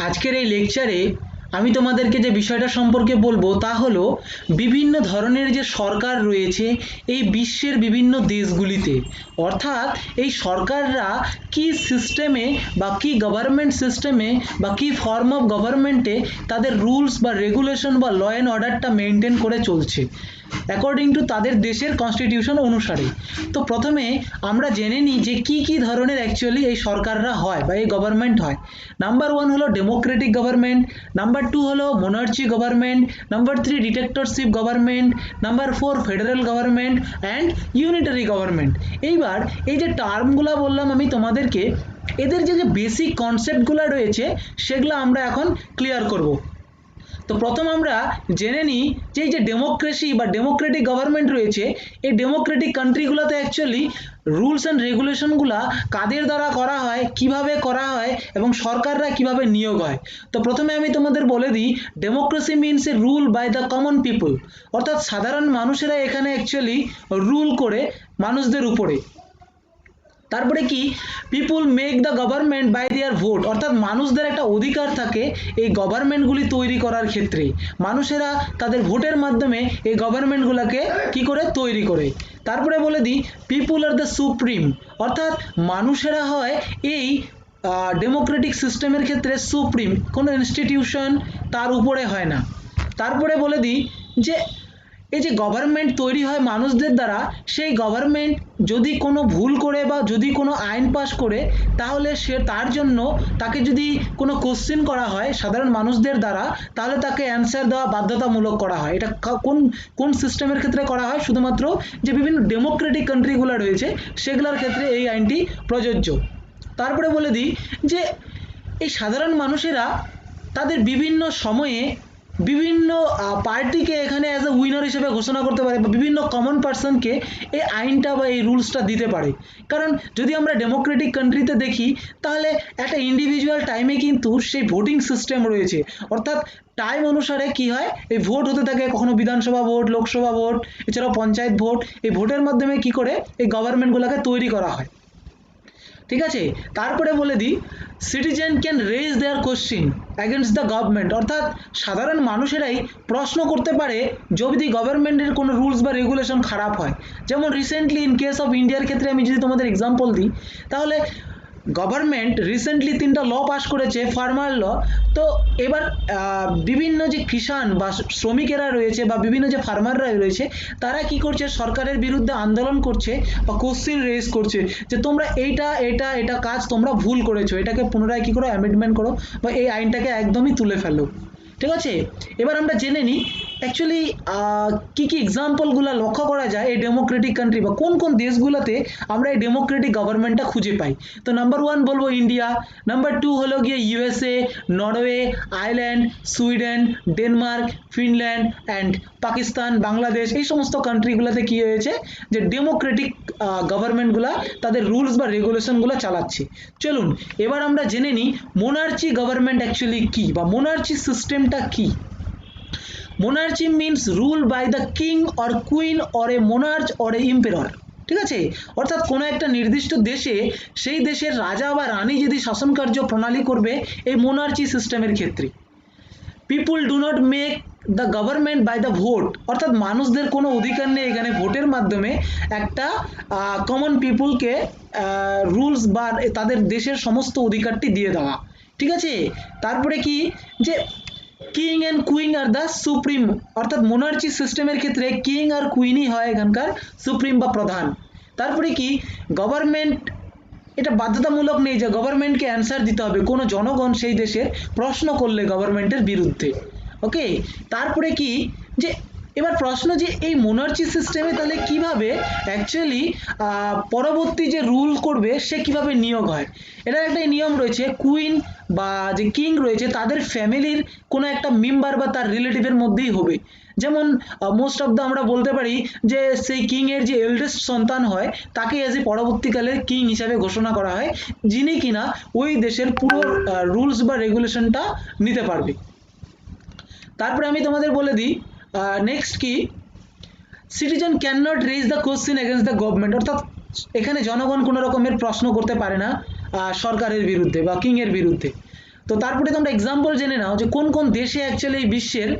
আজকের এই লেকচারে আমি তোমাদেরকে যে বিষয়টা সম্পর্কে বলবো তা হলো বিভিন্ন ধরনের যে সরকার রয়েছে এই বিশ্বের বিভিন্ন দেশগুলিতে, অর্থাৎ এই সরকাররা কি সিস্টেমে বা কি গভর্নমেন্ট সিস্টেমে বা কি ফর্ম অফ গভর্নমেন্টে তাদের রুলস বা রেগুলেশন বা ল অ্যান্ড অর্ডারটা মেনটেন করে চলছে অ্যাকর্ডিং টু তাদের দেশের কনস্টিটিউশন অনুসারে। তো প্রথমে আমরা জেনে নিই যে কি কি ধরনের অ্যাকচুয়ালি এই সরকাররা হয় বা এই গভর্নমেন্ট হয়। নাম্বার ওয়ান হলো ডেমোক্রেটিক গভর্নমেন্ট, নাম্বার টু হলো monarchy government, number three dictatorship government, number four federal government and unitary government. এইবার এই যে টার্মগুলো বললাম আমি তোমাদেরকে, এদের যে বেসিক কনসেপ্টগুলো রয়েছে সেগুলো আমরা এখন ক্লিয়ার করব। তো প্রথম আমরা জেনে নিই যে এই যে ডেমোক্রেসি বা ডেমোক্রেটিক গভর্নমেন্ট রয়েছে, এই ডেমোক্রেটিক কান্ট্রিগুলোতে অ্যাকচুয়ালি রুলস অ্যান্ড রেগুলেশনগুলো কাদের দ্বারা করা হয়, কিভাবে করা হয় এবং সরকাররা কিভাবে নিয়োগ হয়। তো প্রথমে আমি তোমাদের বলে দিই, democracy means a rule by the common people, অর্থাৎ সাধারণ মানুষেরা এখানে অ্যাকচুয়ালি রুল করে মানুষদের উপরে। তারপরে কি, people make the government by their vote, অর্থাৎ মানুষদের একটা অধিকার থাকে এই গভর্নমেন্টগুলি তৈরি করার ক্ষেত্রে, মানুষেরা তাদের ভোটের মাধ্যমে এই গভর্নমেন্টগুলোকে কি করে তৈরি করে। তারপরে বলে দিই, পিপুল আর দ্য সুপ্রিম, অর্থাৎ মানুষেরা হয় এই ডেমোক্রেটিক সিস্টেমের ক্ষেত্রে সুপ্রিম, কোনো ইনস্টিটিউশন তার উপরে হয় না। তারপরে বলে দিই যে এই যে গভর্নমেন্ট তৈরি হয় মানুষদের দ্বারা, সেই গভর্নমেন্ট যদি কোনো ভুল করে বা যদি কোনো আইন পাস করে, তাহলে সে তার জন্য তাকে যদি কোনো কোশ্চেন করা হয় সাধারণ মানুষদের দ্বারা, তাহলে তাকে অ্যান্সার দেওয়া বাধ্যতামূলক করা হয়। এটা কোন কোন সিস্টেমের ক্ষেত্রে করা হয়? শুধুমাত্র যে বিভিন্ন ডেমোক্রেটিক কান্ট্রিগুলো রয়েছে সেগুলোর ক্ষেত্রে এই আইনটি প্রযোজ্য। তারপরে বলে দিই যে এই সাধারণ মানুষেরা তাদের বিভিন্ন সময়ে বিভিন্ন পার্টিকে এখানে অ্যাজ এ উইনার হিসেবে ঘোষণা করতে পারে বা বিভিন্ন কমন পার্সনকে এই আইনটা বা এই রুলসটা দিতে পারে। কারণ যদি আমরা ডেমোক্রেটিক কান্ট্রিতে দেখি, তাহলে একটা ইন্ডিভিজুয়াল টাইমে কিন্তু সেই ভোটিং সিস্টেম রয়েছে, অর্থাৎ টাইম অনুসারে কি হয়, এই ভোট হতে থাকে, কখনো বিধানসভা ভোট, লোকসভা ভোট, এছাড়াও পঞ্চায়েত ভোট। এই ভোটের মাধ্যমে কি করে এই গভর্নমেন্টগুলোকে তৈরি করা হয়, ঠিক আছে। তারপরে বলে দিই, citizen can raise their question against the government, অর্থাৎ সাধারণ মানুষেরাই প্রশ্ন করতে পারে যদি গভর্নমেন্টের কোনো রুলস বা রেগুলেশন খারাপ হয়। যেমন রিসেন্টলি ইন কেস অফ ইন্ডিয়ার ক্ষেত্রে আমি যদি তোমাদের এক্সাম্পল দিই, তাহলে গভর্নমেন্ট রিসেন্টলি 3টা ল পাস করেছে, ফার্মার ল। তো এবার বিভিন্ন যে কিষাণ বা শ্রমিকেরা রয়েছে বা বিভিন্ন যে ফার্মাররা রয়েছে, তারা কি করছে, সরকারের বিরুদ্ধে আন্দোলন করছে বা কোশ্চিন রেজ করছে যে তোমরা এইটা এটা এটা কাজ তোমরা ভুল করেছো, এটাকে পুনরায় কি করো, অ্যামেন্ডমেন্ট করো বা এই আইনটাকে একদমই তুলে ফেলো, ঠিক আছে। এবার আমরা জেনে নিই অ্যাকচুয়ালি কি কি এক্সাম্পলগুলো লক্ষ্য করা যায় এই ডেমোক্রেটিক কান্ট্রি বা কোন কোন দেশগুলোতে আমরা এই ডেমোক্রেটিক গভর্নমেন্টটা খুঁজে পাই। তো নাম্বার ওয়ান বলবো ইন্ডিয়া, নাম্বার টু হলো গিয়ে USA, Norway, Ireland, Sweden, Denmark, Finland and Pakistan, Bangladesh. এই সমস্ত কান্ট্রিগুলোতে কি হয়েছে যে ডেমোক্রেটিক গভর্নমেন্টগুলা তাদের রুলস বা রেগুলেশনগুলো চালাচ্ছে। চলুন এবার আমরা জেনে নিই মোনার্চি গভর্নমেন্ট অ্যাকচুয়ালি কি বা মোনার্চি সিস্টেমটা কি। Monarchy means rule by the king or queen or a monarch or a emperor, ঠিক আছে। অর্থাৎ কোনো একটা নির্দিষ্ট দেশে সেই দেশের রাজা বা রানী যদি শাসন কার্য প্রণালী করবে এই মোনার্চি সিস্টেমের ক্ষেত্রে। People do not make the government by the vote, অর্থাৎ মানুষদের কোনো অধিকার নেই এখানে ভোটের মাধ্যমে একটা কমন পিপুলকে রুলস বা তাদের দেশের সমস্ত অধিকারটি দিয়ে দেওয়া, ঠিক আছে। তারপরে কি, যে king and queen are the supreme, অর্থাৎ মোনার্চি সিস্টেমের ক্ষেত্রে কিং আর কুইনই হয় এখানকার সুপ্রিম বা প্রধান। তারপরে কি, গভর্নমেন্ট এটা বাধ্যতামূলক নেই যে গভর্নমেন্টকে অ্যান্সার দিতে হবে, কোনো জনগণ সেই দেশের প্রশ্ন করলে গভর্নমেন্টের বিরুদ্ধে, ওকে। তারপরে কি, যে এবার প্রশ্ন যে এই মোনার্চি সিস্টেমে তাহলে কিভাবে অ্যাকচুয়ালি পরবর্তী যে রুল করবে সে কিভাবে নিয়োগ হয়। এটার একটা নিয়ম রয়েছে, কুইন বা যে কিং রয়েছে তাদের ফ্যামিলির কোনো একটা মেম্বার বা তার রিলেটিভের মধ্যেই হবে। যেমন মোস্ট অফ দ্য আমরা বলতে পারি যে সেই কিং এর যে এল্ডেস্ট সন্তান হয় তাকে এজ এ পরবর্তীকালে কিং হিসাবে ঘোষণা করা হয়, যিনি কিনা ওই দেশের পুরো রুলস বা রেগুলেশনটা নিতে পারবে। তারপরে আমি তোমাদের বলে দিই নেক্সট কি, citizen can not raise the question against the government, অর্থাৎ এখানে জনগণ কোনো রকমের প্রশ্ন করতে পারে না সরকারের বিরুদ্ধে বা কিং এর বিরুদ্ধে। তো তারপরে তোমরা এক্সাম্পল জেনে নাও যে কোন কোন দেশে অ্যাকচুয়ালি এই বিশ্বের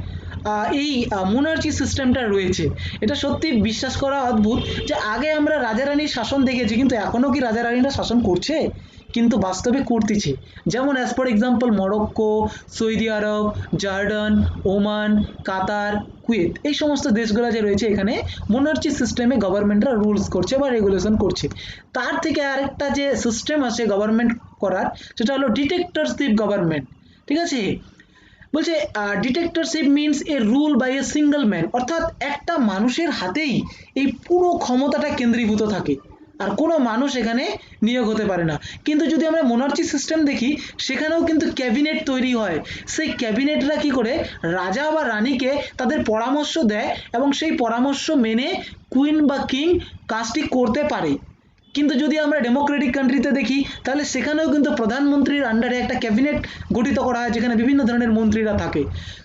এই মোনার্চি সিস্টেমটা রয়েছে। এটা সত্যি বিশ্বাস করা অদ্ভুত যে আগে আমরা রাজা রানীর শাসন দেখেছি, কিন্তু এখনো কি রাজা রানীরা শাসন করছে? কিন্তু বাস্তবে করতেছে। যেমন as for example Morocco, Saudi Arab, Jordan, Oman, Qatar, Kuwait, এই সমস্ত দেশগুলো যে রয়েছে এখানে মোনার্চি সিস্টেমে গভর্নমেন্টরা রুলস করছে বা রেগুলেশন করছে। তার থেকে আরেকটা যে সিস্টেম আছে গভর্নমেন্ট করার, সেটা হলো ডিক্টেটরশিপ গভর্নমেন্ট। ঠিক আছে, বলছে dictatorship means a rule by a single man, অর্থাৎ একটা মানুষের হাতেই এই পুরো ক্ষমতাটা কেন্দ্রীভূত থাকে, আর কোনো মানুষ এখানে নিয়োগ হতে পারে না। কিন্তু যদি আমরা মোনার্চি সিস্টেম দেখি, সেখানেও কিন্তু ক্যাবিনেট তৈরি হয়। সেই ক্যাবিনেটরা কি করে রাজা বা রানীকে তাদের পরামর্শ দেয় এবং সেই পরামর্শ মেনে কুইন বা কিং কাজটি করতে পারে। কিন্তু যদি আমরা ডেমোক্রেটিক কান্ট্রিতে দেখি, তাহলে সেখানেও কিন্তু প্রধানমন্ত্রীর আন্ডারে একটা ক্যাবিনেট গঠিত করা হয়, যেখানে বিভিন্ন ধরনের মন্ত্রীরা থাকে।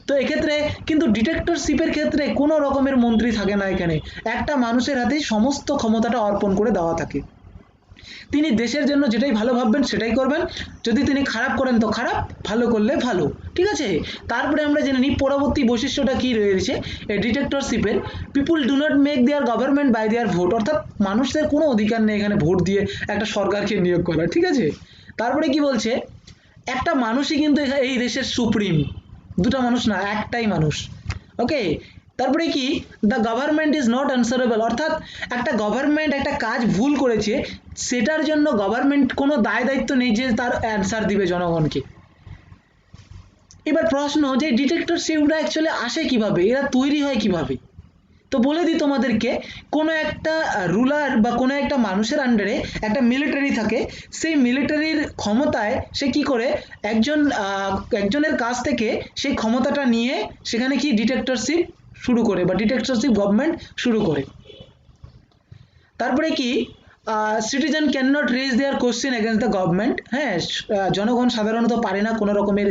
তো এক্ষেত্রে কিন্তু ডিক্টেটরশিপের ক্ষেত্রে কোনো রকমের মন্ত্রী থাকে না, এখানে একটা মানুষের হাতেই সমস্ত ক্ষমতাটা অর্পণ করে দেওয়া থাকে। তিনি দেশের জন্য যেটাই ভালো ভাববেন সেটাই করবেন, যদি তিনি খারাপ করেন তো খারাপ, ভালো করলে ভালো। ঠিক আছে, তারপরে আমরা জেনে নিই পরবর্তী বৈশিষ্ট্যটা কি রয়েছে এই ডিক্টেটরশিপের। People do not make their government by their vote, অর্থাৎ মানুষদের কোনো অধিকার নেই এখানে ভোট দিয়ে একটা সরকারকে নিয়োগ করার। ঠিক আছে, তারপরে কি বলছে, একটা মানুষই কিন্তু এই দেশের সুপ্রিম, দুটা মানুষ না, একটাই মানুষ। ওকে, তারপরে কি, the government is not answerable, অর্থাৎ একটা গভর্নমেন্ট একটা কাজ ভুল করেছে, সেটার জন্য গভর্নমেন্ট কোনো দায় দায়িত্ব নেই যে তার অ্যান্সার দিবে জনগণকে। এবার প্রশ্ন যে ডিক্টেটরশিপটা অ্যাকচুয়ালি আসে কিভাবে, এরা তৈরি হয় কিভাবে? তো বলে দিই তোমাদেরকে, কোনো একটা রুলার বা কোনো একটা মানুষের আন্ডারে একটা মিলিটারি থাকে, সেই মিলিটারির ক্ষমতায় সে কি করে একজনের কাছ থেকে সেই ক্ষমতাটা নিয়ে সেখানে কি ডিক্টেটরশিপ শুরু করে বা ডিক্টেটরশিপ গভর্নমেন্ট শুরু করে। তারপরে কি, citizen can not raise their question against the government. হ্যাঁ, জনগণ সাধারণত পারে না কোনো রকমের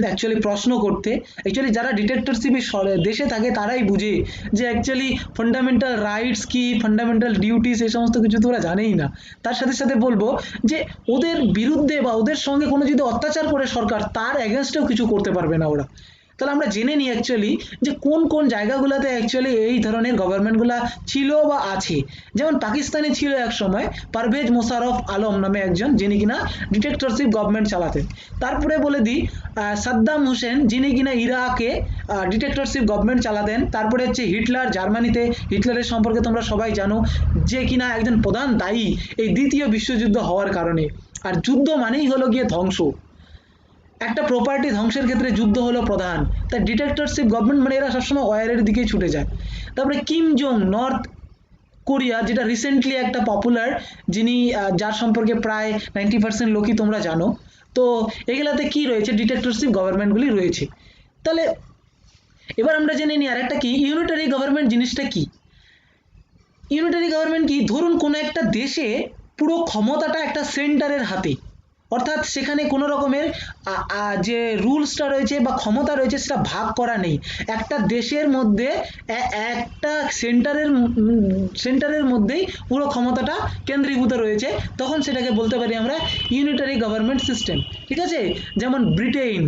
অ্যাকচুয়ালি প্রশ্ন করতে। অ্যাকচুয়ালি যারা ডিক্টেটরশিপে দেশে থাকে তারাই বুঝে যে অ্যাকচুয়ালি ফান্ডামেন্টাল রাইটস কি, ফান্ডামেন্টাল ডিউটিস, এই সমস্ত কিছু তো ওরা জানেই না। তার সাথে সাথে বলবো যে ওদের বিরুদ্ধে বা ওদের সঙ্গে কোনো যদি অত্যাচার করে সরকার, তার এগেনস্টেও কিছু করতে পারবে না ওরা। তাহলে আমরা জেনে নিই অ্যাকচুয়ালি যে কোন কোন জায়গাগুলোতে অ্যাকচুয়ালি এই ধরনের গভর্নমেন্টগুলো ছিল বা আছে। যেমন পাকিস্তানে ছিল এক সময় পারভেজ মোশাররফ আলম নামে একজন, যিনি কিনা ডিক্টেটরশিপ গভর্নমেন্ট চালাতেন। তারপরে বলে দিই সাদ্দাম হোসেন, যিনি কিনা ইরাকে ডিক্টেটরশিপ গভর্নমেন্ট চালাতেন। তারপরে হচ্ছে হিটলার, জার্মানিতে হিটলারের সম্পর্কে তোমরা সবাই জানো, যে কিনা একজন প্রধান দায়ী এই দ্বিতীয় বিশ্বযুদ্ধ হওয়ার কারণে। আর যুদ্ধ মানেই হলো গিয়ে ধ্বংস, একটা প্রপার্টি ধ্বংসের ক্ষেত্রে যুদ্ধ হলো প্রধান। তাই ডিক্টেটরশিপ গভর্নমেন্ট মানে এরা সবসময় ওয়ারের দিকেই ছুটে যায়। তারপরে কিম জং, নর্থ কোরিয়া, যেটা রিসেন্টলি একটা পপুলার, যিনি যার সম্পর্কে প্রায় 90% লোকই তোমরা জানো। তো এগুলাতে কি রয়েছে, ডিক্টেটরশিপ গভর্নমেন্টগুলি রয়েছে। তাহলে এবার আমরা জেনে নিই আরেকটা কি, ইউনিটারি গভর্নমেন্ট জিনিসটা কি। ইউনিটারি গভর্নমেন্ট কি, ধরুন কোনো একটা দেশে পুরো ক্ষমতাটা একটা সেন্টারের হাতে, অর্থাৎ সেখানে কোনো রকমের যে রুলসটা রয়েছে বা ক্ষমতা রয়েছে সেটা ভাগ করা নেই। একটা দেশের মধ্যে একটা সেন্টারের মধ্যেই পুরো ক্ষমতাটা কেন্দ্রীভূত রয়েছে, তখন সেটাকে বলতে পারি আমরা ইউনিটারি গভর্নমেন্ট সিস্টেম। ঠিক আছে, যেমন ব্রিটেন,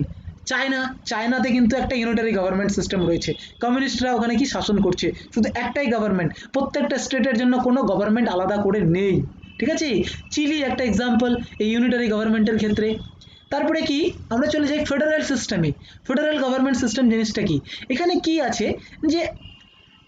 চায়নাতে কিন্তু একটা ইউনিটারি গভর্নমেন্ট সিস্টেম রয়েছে, কমিউনিস্টরা ওখানে কি শাসন করছে, শুধু একটাই গভর্নমেন্ট, প্রত্যেকটা স্টেটের জন্য কোনো গভর্নমেন্ট আলাদা করে নেই। ঠিক আছে, চিলি একটা এক্সাম্পল এই ইউনিটারি গভর্নমেন্টের ক্ষেত্রে। তারপরে কি, আমরা চলে যাই ফেডারেল সিস্টেমে। ফেডারেল গভর্নমেন্ট সিস্টেম জিনিসটা কি, এখানে কি আছে যে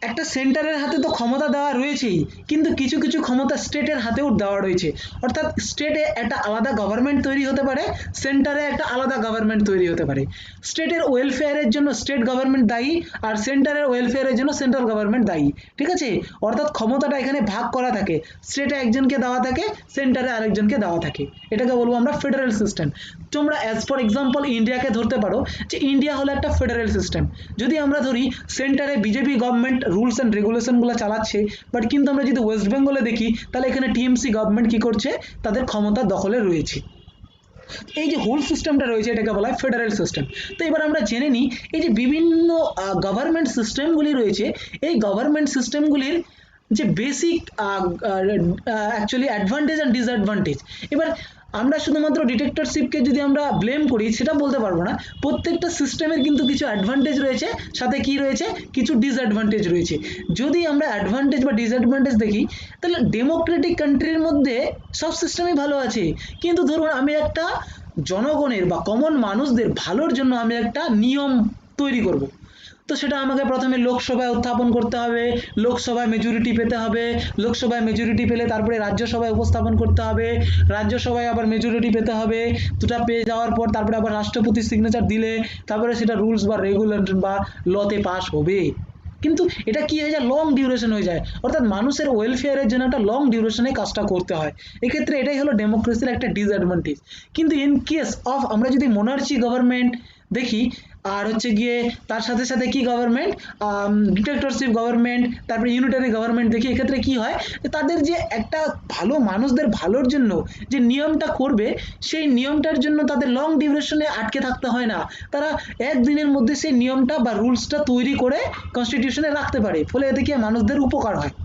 একটা সেন্টারের হাতে তো ক্ষমতা দেওয়া রয়েছেই, কিন্তু কিছু কিছু ক্ষমতা স্টেটের হাতেও দেওয়া রয়েছে, অর্থাৎ স্টেটে একটা আলাদা গভর্নমেন্ট তৈরি হতে পারে, সেন্টারে একটা আলাদা গভর্নমেন্ট তৈরি হতে পারে। স্টেটের ওয়েলফেয়ারের জন্য স্টেট গভর্নমেন্ট দায়ী, আর সেন্টারের ওয়েলফেয়ারের জন্য সেন্ট্রাল গভর্নমেন্ট দায়ী। ঠিক আছে, অর্থাৎ ক্ষমতাটা এখানে ভাগ করা থাকে, স্টেটে একজনকে দেওয়া থাকে, সেন্টারে আরেকজনকে দেওয়া থাকে, এটাকে বলবো আমরা ফেডারেল সিস্টেম। তোমরা অ্যাজ ফর এক্সাম্পল ইন্ডিয়াকে ধরতে পারো, যে ইন্ডিয়া হলো একটা ফেডারেল সিস্টেম। যদি আমরা ধরি সেন্টারে বিজেপি গভর্নমেন্ট রুলস অ্যান্ড রেগুলেশনগুলো চালাচ্ছে, বাট কিন্তু আমরা যদি ওয়েস্ট বেঙ্গলে দেখি, তাহলে এখানে টিএমসি গভর্নমেন্ট কি করছে, তাদের ক্ষমতা দখলে রয়েছে। এই যে হোল সিস্টেমটা রয়েছে এটাকে বলা হয় ফেডারেল সিস্টেম। তো এবার আমরা জেনে নিই এই যে বিভিন্ন গভর্নমেন্ট সিস্টেমগুলি রয়েছে, এই গভর্নমেন্ট সিস্টেমগুলির যে basic actually advantage and disadvantage. এবার আমরা শুধুমাত্র ডিটেক্টরশিপকে যদি আমরা ব্লেম করি সেটা বলতে পারবো না, প্রত্যেকটা সিস্টেমের কিন্তু কিছু অ্যাডভান্টেজ রয়েছে, সাথে কি রয়েছে, কিছু ডিসঅ্যাডভান্টেজ রয়েছে। যদি আমরা অ্যাডভান্টেজ বা ডিসঅ্যাডভান্টেজ দেখি, তাহলে ডেমোক্রেটিক কান্ট্রির মধ্যে সব সিস্টেমই ভালো আছে, কিন্তু ধরুন আমি একটা জনগণের বা কমন মানুষদের ভালোর জন্য আমি একটা নিয়ম তৈরি করব, তো সেটা আমাকে প্রথমে লোকসভায় উত্থাপন করতে হবে, লোকসভায় মেজরিটি পেতে হবে, লোকসভায় মেজরিটি পেলে তারপরে রাজ্যসভায় উপস্থাপন করতে হবে, রাজ্যসভায় আবার মেজরিটি পেতে হবে, দুটা পেয়ে যাওয়ার পর তারপরে আবার রাষ্ট্রপতির সিগনেচার দিলে তারপরে সেটা রুলস বা রেগুলেশন বা লতে পাস হবে। কিন্তু এটা কি হয়ে যায়, লং ডিউরেশন হয়ে যায়, অর্থাৎ মানুষের ওয়েলফেয়ারের জন্য একটা লং ডিউরেশনে কাজটা করতে হয়। এক্ষেত্রে এটাই হলো ডেমোক্রেসির একটা ডিসঅ্যাডভান্টেজ। কিন্তু ইন কেস অফ আমরা যদি মোনার্চি গভর্নমেন্ট দেখি, আর হচ্ছে গিয়ে তার সাথে সাথে কি গভর্নমেন্ট, ডিক্টেটরশিপ গভর্নমেন্ট, তারপরে ইউনিটারি গভর্নমেন্ট দেখি, এক্ষেত্রে কি হয়, তাদের যে একটা ভালো মানুষদের ভালোর জন্য যে নিয়মটা করবে, সেই নিয়মটার জন্য তাদের লং ডিউরেশনে আটকে থাকতে হয় না, তারা একদিনের মধ্যে সেই নিয়মটা বা রুলসটা তৈরি করে কনস্টিটিউশনে রাখতে পারে, ফলে এতে কি মানুষদের উপকার হয়।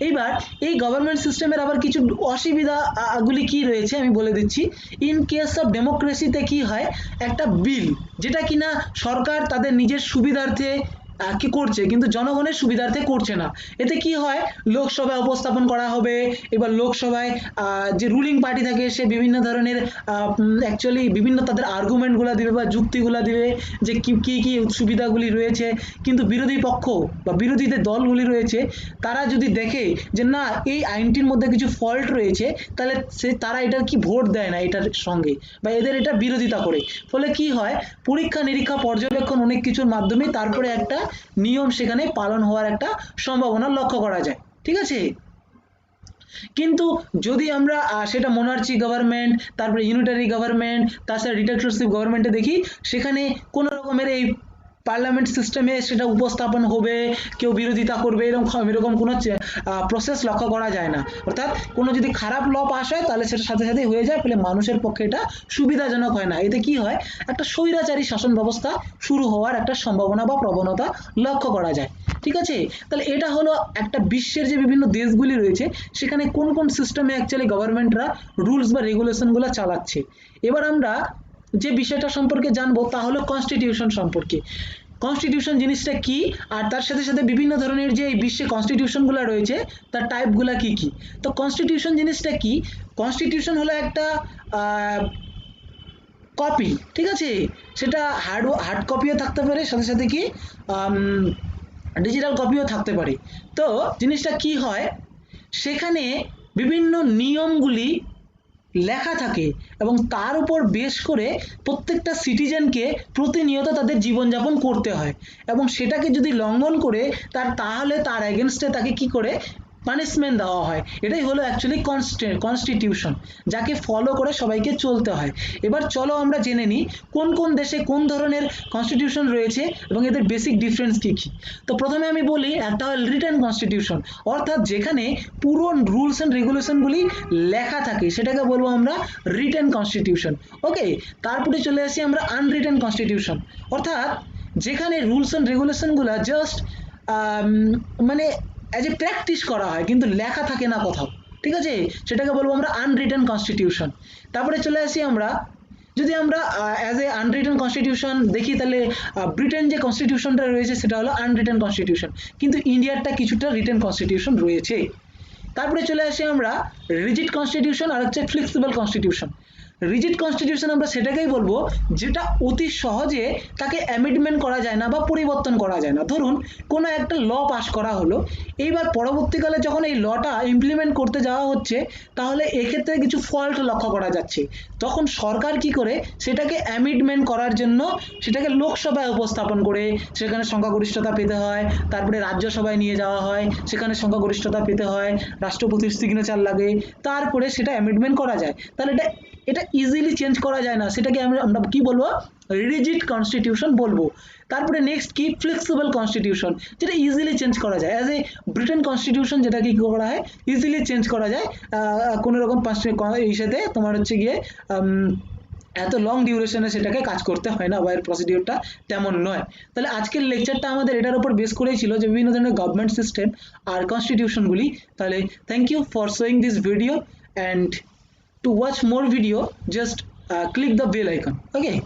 এইবার এই গভর্নমেন্ট সিস্টেমের আবার কিছু অসুবিধা গুলি কি রয়েছে আমি বলে দিচ্ছি। ইন কেস অফ ডেমোক্রেসিতে কি হয়, একটা বিল যেটা কিনা সরকার তাদের নিজের সুবিধার্থে কি করছে, কিন্তু জনগণের সুবিধার্থে করছে না, এতে কি হয়, লোকসভায় উপস্থাপন করা হবে, এবার লোকসভায় যে রুলিং পার্টি থাকে সে বিভিন্ন ধরনের অ্যাকচুয়ালি বিভিন্ন তাদের আর্গুমেন্টগুলো দিবে বা যুক্তিগুলো দিবে যে কি কি কি সুবিধাগুলি রয়েছে, কিন্তু বিরোধী পক্ষ বা বিরোধীদের দলগুলি রয়েছে তারা যদি দেখে যে না এই আইনটির মধ্যে কিছু ফল্ট রয়েছে, তাহলে তারা এটার কি ভোট দেয় না এটার সঙ্গে, বা এদের এটা বিরোধিতা করে, ফলে কি হয়, পরীক্ষা নিরীক্ষা পর্যবেক্ষণ অনেক কিছুর মাধ্যমে তারপরে একটা নিয়ম সেখানে পালন হওয়ার একটা সম্ভাবনা লক্ষ্য করা যায়। ঠিক আছে, কিন্তু যদি আমরা সেটা মোনার্চি গভর্নমেন্ট, তারপরে ইউনিটারি গভর্নমেন্ট, তাছাড়া ডিক্টেটরশিপ গভর্নমেন্টে দেখি, সেখানে কোনো রকমের এই পার্লামেন্ট সিস্টেমে সেটা উপস্থাপন হবে, কেউ বিরোধিতা করবে, এরকম কোনো প্রসেস লক্ষ্য করা যায় না, অর্থাৎ কোনো যদি খারাপ ল পাস হয় তাহলে সেটা সাথে সাথে হয়ে যায়, ফলে মানুষের পক্ষে এটা সুবিধাজনক হয় না, এতে কি হয়, একটা স্বৈরাচারী শাসন ব্যবস্থা শুরু হওয়ার একটা সম্ভাবনা বা প্রবণতা লক্ষ্য করা যায়। ঠিক আছে, তাহলে এটা হলো একটা বিশ্বের যে বিভিন্ন দেশগুলি রয়েছে সেখানে কোন কোন সিস্টেমে অ্যাকচুয়ালি গভর্নমেন্টরা রুলস বা রেগুলেশনগুলো চালাচ্ছে। এবার আমরা যে বিষয়টা সম্পর্কে জানবো তা হলো কনস্টিটিউশন সম্পর্কে। কনস্টিটিউশন জিনিসটা কি, আর তার সাথে সাথে বিভিন্ন ধরনের যে এই বিশ্বে কনস্টিটিউশনগুলো রয়েছে তার টাইপগুলো কি কি। তো কনস্টিটিউশন জিনিসটা কি, কনস্টিটিউশন হলো একটা কপি, ঠিক আছে, সেটা হার্ড কপিও থাকতে পারে, সাথে সাথে কি ডিজিটাল কপিও থাকতে পারে। তো জিনিসটা কি হয়, সেখানে বিভিন্ন নিয়মগুলি লেখা থাকে এবং তার উপর বেশ করে প্রত্যেকটা সিটিজেনকে প্রতিনিয়ত তাদের জীবনযাপন করতে হয়, এবং সেটাকে যদি লঙ্ঘন করে তাহলে তার এগেনস্টে তাকে কি করে পানিশমেন্ট দেওয়া হয়। এটাই হলো অ্যাকচুয়ালি কনস্টিটিউশন, যাকে ফলো করে সবাইকে চলতে হয়। এবার চলো আমরা জেনে নিই কোন কোন দেশে কোন ধরনের কনস্টিটিউশন রয়েছে এবং এদের বেসিক ডিফারেন্স কি কি। তো প্রথমে আমি বলি একটা হল রিটেন কনস্টিটিউশন, অর্থাৎ যেখানে পুরো রুলস অ্যান্ড রেগুলেশনগুলি লেখা থাকে সেটাকে বলবো আমরা রিটেন কনস্টিটিউশন। ওকে, তারপরে চলে আসি আমরা আনরিটেন কনস্টিটিউশন, অর্থাৎ যেখানে রুলস অ্যান্ড রেগুলেশনগুলো জাস্ট মানে অ্যাজ এ প্র্যাকটিস করা হয় কিন্তু লেখা থাকে না কোথাও। ঠিক আছে, সেটাকে বলবো আমরা আনরিটেন কনস্টিটিউশন। তারপরে চলে আসি আমরা, যদি আমরা অ্যাজ এ আনরিটেন কনস্টিটিউশন দেখি, তাহলে ব্রিটেন যে কনস্টিটিউশনটা রয়েছে সেটা হলো আনরিটেন কনস্টিটিউশন, কিন্তু ইন্ডিয়ারটা কিছুটা রিটেন কনস্টিটিউশন রয়েছে। তারপরে চলে আসি আমরা রিজিড কনস্টিটিউশন আর হচ্ছে ফ্লেক্সিবল কনস্টিটিউশন। রিজিড কনস্টিটিউশন আমরা সেটাকেই বলবো যেটা অতি সহজে তাকে অ্যামেন্ডমেন্ট করা যায় না বা পরিবর্তন করা যায় না। ধরুন কোনো একটা ল পাস করা হলো, এইবার পরবর্তীকালে যখন এই লটা ইমপ্লিমেন্ট করতে যাওয়া হচ্ছে তাহলে এক্ষেত্রে কিছু ফল্ট লক্ষ্য করা যাচ্ছে, তখন সরকার কি করে সেটাকে অ্যামেন্ডমেন্ট করার জন্য সেটাকে লোকসভায় উপস্থাপন করে সেখানে সংখ্যাগরিষ্ঠতা পেতে হয়, তারপরে রাজ্যসভায় নিয়ে যাওয়া হয়, সেখানে সংখ্যাগরিষ্ঠতা পেতে হয়, রাষ্ট্রপতির সিগনেচার লাগে, তারপরে সেটা অ্যামেন্ডমেন্ট করা যায়। তাহলে এটা এটা ইজিলি চেঞ্জ করা যায় না, সেটাকে আমরা কি বলবো, রিজিড কনস্টিটিউশন বলবো। তারপরে নেক্সট কি, ফ্লেক্সিবল কনস্টিটিউশন, যেটা ইজিলি চেঞ্জ করা যায়, অ্যাজ এ ব্রিটেন কনস্টিটিউশন যেটা কি করা হয়, ইজিলি চেঞ্জ করা যায় কোনো রকম এই সাথে তোমার হচ্ছে গিয়ে এত লং ডিউরেশনে সেটাকে কাজ করতে হয় না বা এর প্রসিডিওরটা তেমন নয়। তাহলে আজকের লেকচারটা আমাদের এটার উপর বেস করেই ছিল যে বিভিন্ন ধরনের গভর্নমেন্ট সিস্টেম আর কনস্টিটিউশনগুলি। তাহলে thank you for showing this video, and to watch more video just click the bell icon. Okay.